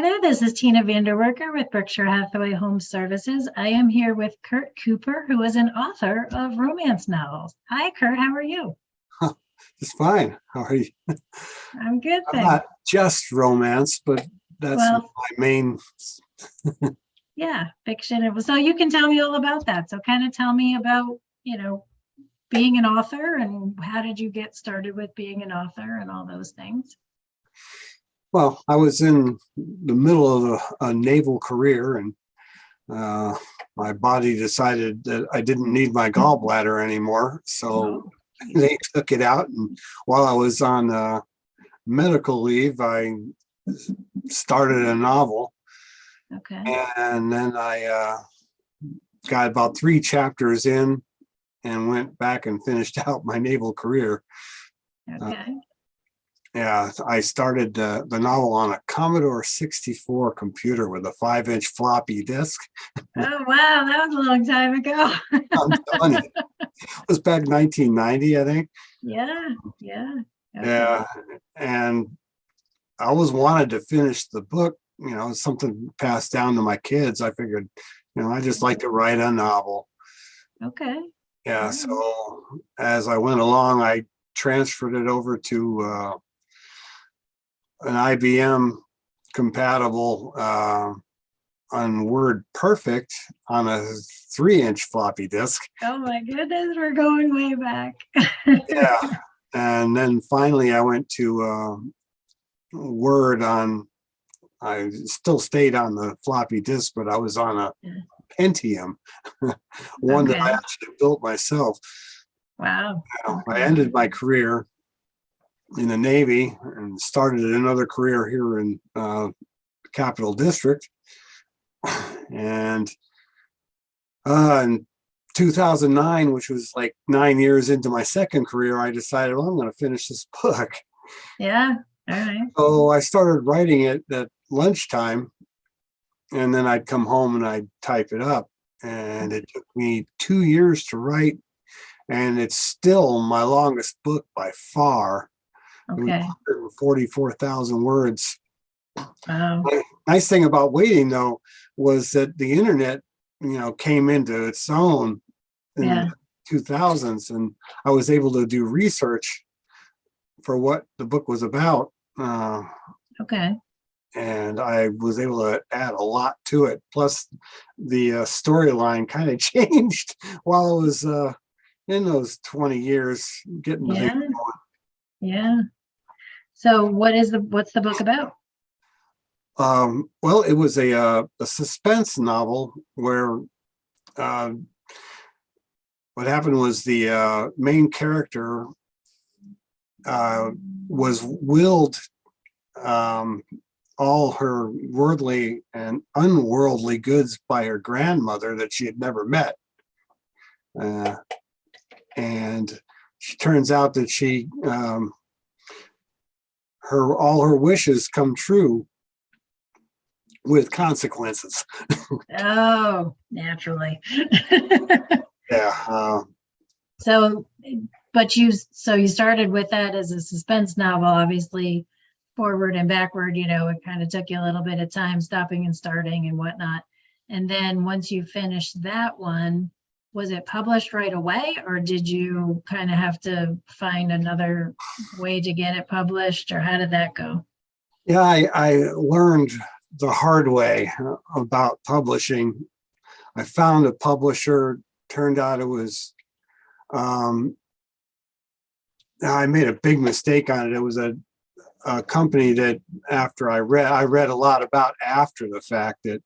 Hi there, this is Tina VanDerwerker with Berkshire Hathaway HomeServices. I am here with Kurt Cooper, who is an author of romance novels. Hi, Kurt, how are you? It's fine. How are you? I'm good, I'm thanks. not just romance, but that's Well, my main. yeah, fiction. So you can tell me all about that. So kind of tell me about, being an author and how did you get started with being an author and all those things? Well, I was in the middle of a naval career, and my body decided that I didn't need my gallbladder anymore. So they took it out. And while I was on medical leave, I started a novel. Okay. And then I got about 3 chapters in and went back and finished out my naval career. Okay. Yeah, I started the novel on a Commodore 64 computer with a 5-inch floppy disk. Oh, wow, that was a long time ago. I'm telling you, it was back 1990, I think. Yeah. Okay. Yeah, and I always wanted to finish the book, something passed down to my kids. I figured, I just like to write a novel. Okay. Yeah, so as I went along, I transferred it over to an IBM compatible on Word Perfect on a 3-inch floppy disk. Oh my goodness, we're going way back. Yeah, and then finally I went to Word on. I still stayed on the floppy disk, but I was on a Pentium, one that I actually built myself. Wow. I ended my career in the Navy and started another career here in Capital District. And in 2009, which was like 9 years into my second career, I decided, well, I'm going to finish this book. Yeah. All right. So I started writing it at lunchtime, and then I'd come home and I'd type it up. And it took me 2 years to write, and it's still my longest book by far. Okay. 144,000 words. Wow. Nice thing about waiting, though, was that the internet, came into its own in the 2000s, and I was able to do research for what the book was about. Okay. And I was able to add a lot to it. Plus, the storyline kind of changed while I was in those 20 years getting the thing going. Yeah. So what's the book about? Well, it was a suspense novel where what happened was the main character was willed all her worldly and unworldly goods by her grandmother that she had never met. And she turns out that she all her wishes come true with consequences. Oh, naturally. Yeah. So you started with that as a suspense novel, obviously forward and backward, it kind of took you a little bit of time stopping and starting and whatnot. And then once you finished that one, was it published right away, or did you kind of have to find another way to get it published, or how did that go? Yeah, I learned the hard way about publishing. I found a publisher. Turned out it was, I made a big mistake on it. It was a company that after I read a lot about after the fact that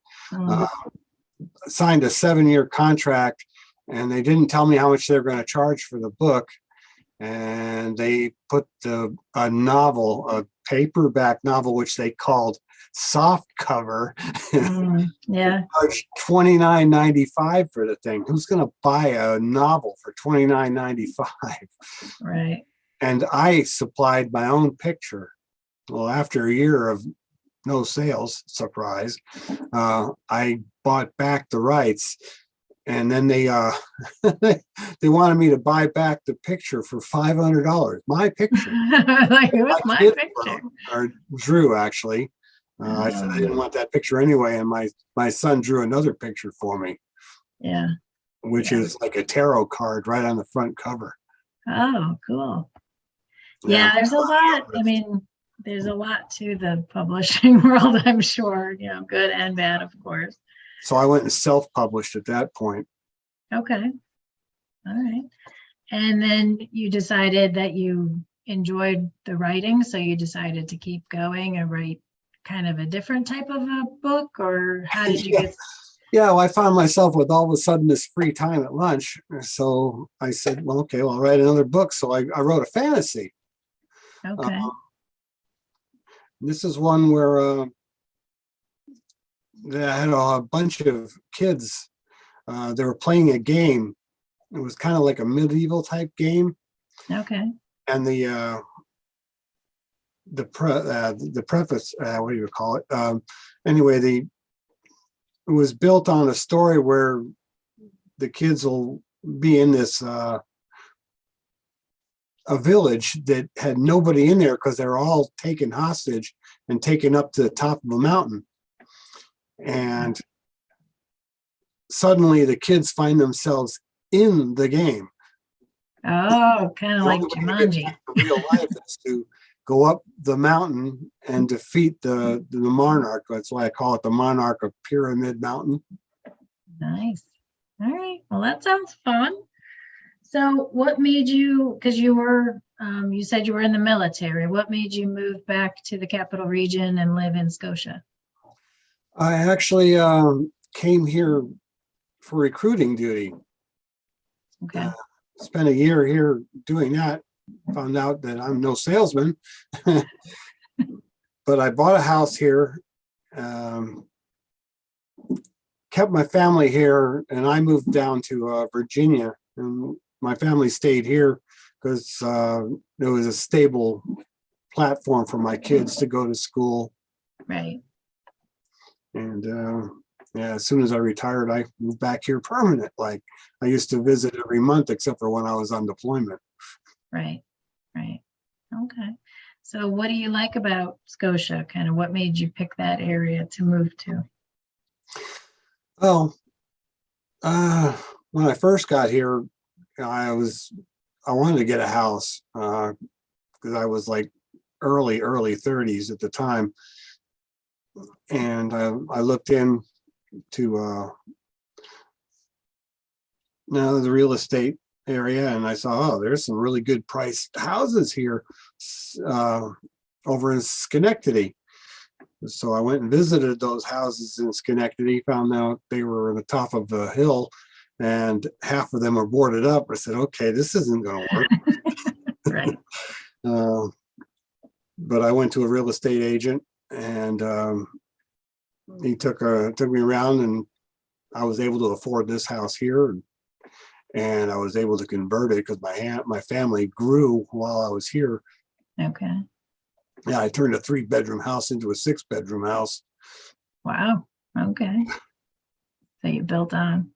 signed a 7-year contract, and they didn't tell me how much they're going to charge for the book. And they put a novel, a paperback novel, which they called soft cover. Yeah. Charged $29.95 for the thing. Who's going to buy a novel for $29.95? Right. And I supplied my own picture. Well, after a year of no sales, surprise, I bought back the rights. And then they they wanted me to buy back the picture for $500. My picture. Like, it was my picture. Or Drew, actually. I said I didn't want that picture anyway, and my son drew another picture for me, Yeah. which is like a tarot card right on the front cover. Oh, cool. Yeah, there's a lot. I mean, there's a lot to the publishing world, I'm sure, good and bad, of course. So I went and self-published at that point. Okay. All right. And then you decided that you enjoyed the writing, so you decided to keep going and write kind of a different type of a book, or how did you get? Yeah, well, I found myself with all of a sudden this free time at lunch. So I said, well, okay, well, I'll write another book. So I wrote a fantasy. Okay. This is one where I had a bunch of kids. They were playing a game. It was kind of like a medieval type game. Okay. And the preface, what do you call it? Anyway, it was built on a story where the kids will be in this a village that had nobody in there because they're all taken hostage and taken up to the top of a mountain. And suddenly the kids find themselves in the game. Oh, kind of like Jumanji. Real life is to go up the mountain and defeat the monarch. That's why I call it the monarch of Pyramid Mountain. Nice. All right. Well, that sounds fun. So what made you, because you were, you said you were in the military, what made you move back to the Capital Region and live in Scotia? I actually came here for recruiting duty. Okay. Spent a year here doing that. Found out that I'm no salesman, but I bought a house here, kept my family here, and I moved down to Virginia, and my family stayed here because there was a stable platform for my kids to go to school. Right. And yeah, as soon as I retired, I moved back here permanent. Like I used to visit every month, except for when I was on deployment. Right. Right. Okay. So what do you like about Scotia? Kind of what made you pick that area to move to? Well, when I first got here, I wanted to get a house because I was like early 30s at the time. And I looked in to now the real estate area, and I saw, oh, there's some really good priced houses here over in Schenectady. So I went and visited those houses in Schenectady, found out they were on the top of the hill and half of them are boarded up. I said, okay, this isn't going to work. Right. But I went to a real estate agent, and he took me around, and I was able to afford this house here, and I was able to convert it because my family grew while I was here. Okay. Yeah, I turned a 3-bedroom house into a 6-bedroom house. Wow. Okay. So you built on.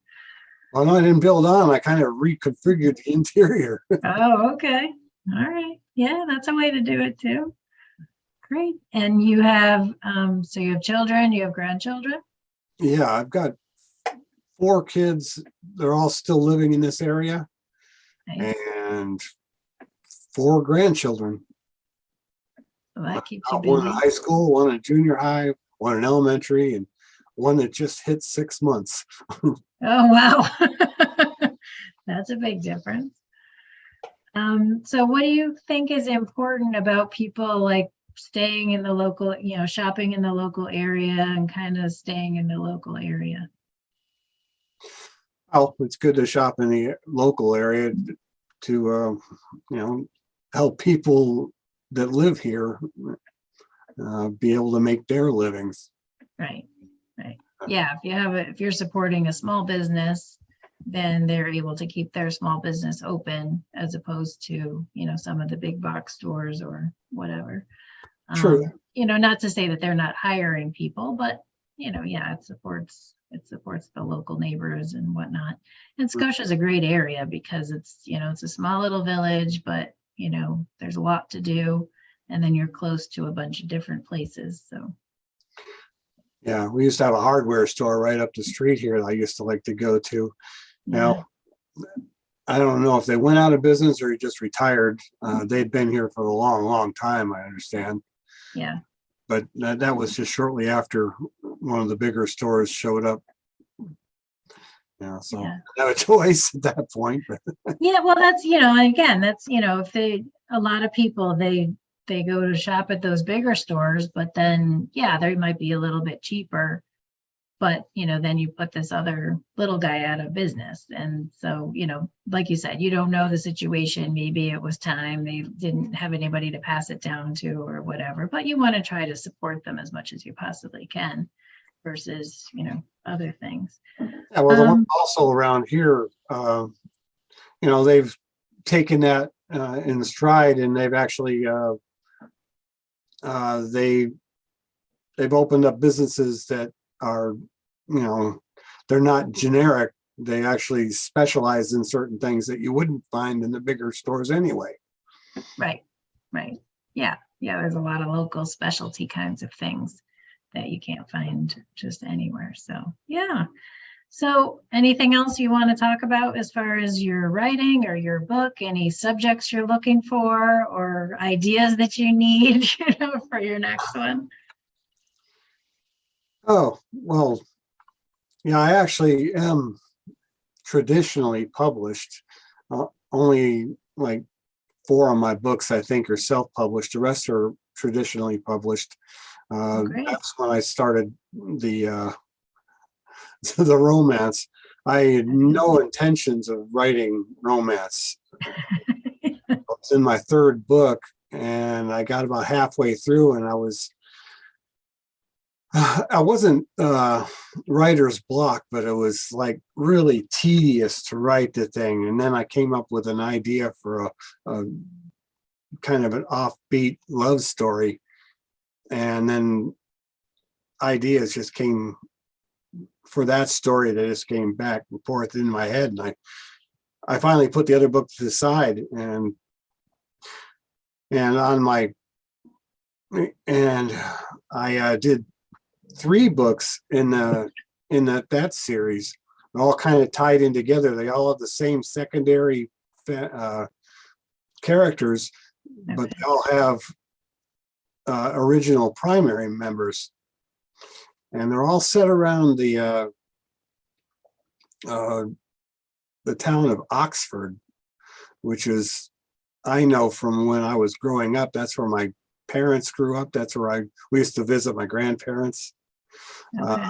Well, no, I didn't build on. I kind of reconfigured the interior. Oh, okay. All right. Yeah, that's a way to do it too. Great. And you have, so you have children, you have grandchildren? Yeah, I've got 4 kids. They're all still living in this area. Nice. And 4 grandchildren. So that keeps you busy. One in high school, one in junior high, one in elementary, and one that just hit 6 months. Oh, wow. That's a big difference. So what do you think is important about people like staying in the local, shopping in the local area and kind of staying in the local area? Well, it's good to shop in the local area to, help people that live here be able to make their livings. Right. Right. Yeah. If you're supporting a small business, then they're able to keep their small business open as opposed to, some of the big box stores or whatever. True. Not to say that they're not hiring people, but, yeah, it supports the local neighbors and whatnot. And Scotia's a great area because it's a small little village, but, there's a lot to do. And then you're close to a bunch of different places. So Yeah, we used to have a hardware store right up the street here that I used to like to go to. Yeah, Now, I don't know if they went out of business or he just retired. They'd been here for a long, long time, I understand. yeah, But that was just shortly after one of the bigger stores showed up. Yeah, so yeah. I have a choice at that point. But Yeah, well, that's, again, that's, if a lot of people, they go to shop at those bigger stores, but then, yeah, they might be a little bit cheaper. But, then you put this other little guy out of business. And so, like you said, you don't know the situation. Maybe it was time they didn't have anybody to pass it down to or whatever, but you want to try to support them as much as you possibly can versus, other things. yeah, well, the one also around here, they've taken that in stride, and they've actually they've opened up businesses that are, they're not generic. They actually specialize in certain things that you wouldn't find in the bigger stores anyway. Right. Yeah. There's a lot of local specialty kinds of things that you can't find just anywhere. So, yeah. So anything else you want to talk about as far as your writing or your book, any subjects you're looking for or ideas that you need, for your next one? Oh, well, yeah, I actually am traditionally published. Only like 4 of my books, I think, are self-published. The rest are traditionally published. That's when I started the the romance. I had no intentions of writing romance. It's in my 3rd book, and I got about halfway through, and I wasn't writer's block, but it was like really tedious to write the thing. And then I came up with an idea for a kind of an offbeat love story. And then ideas just came for that story that just came back and forth in my head. And I finally put the other book to the side, and I did 3 books in that series, all kind of tied in together. They all have the same secondary characters, but they all have original primary members, and they're all set around the town of Oxford, which is, I know from when I was growing up, that's where my parents grew up. That's where we used to visit my grandparents. Okay.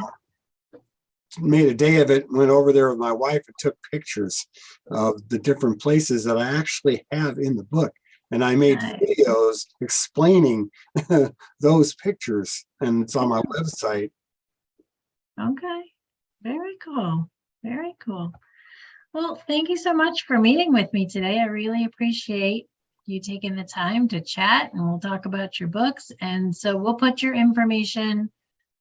Made a day of it, went over there with my wife and took pictures of the different places that I actually have in the book. And I made videos explaining those pictures, and it's on my website. Okay. Very cool. Very cool. Well, thank you so much for meeting with me today. I really appreciate you taking the time to chat, and we'll talk about your books. And so we'll put your information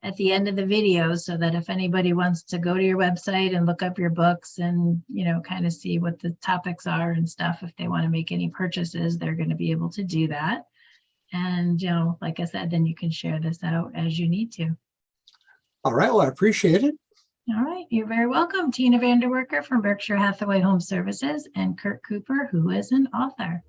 at the end of the video so that if anybody wants to go to your website and look up your books and, kind of see what the topics are and stuff, if they want to make any purchases, they're going to be able to do that. And, like I said, then you can share this out as you need to. All right. Well, I appreciate it. All right. You're very welcome. Tina VanDerwerker from Berkshire Hathaway Home Services, and Kurt Cooper, who is an author.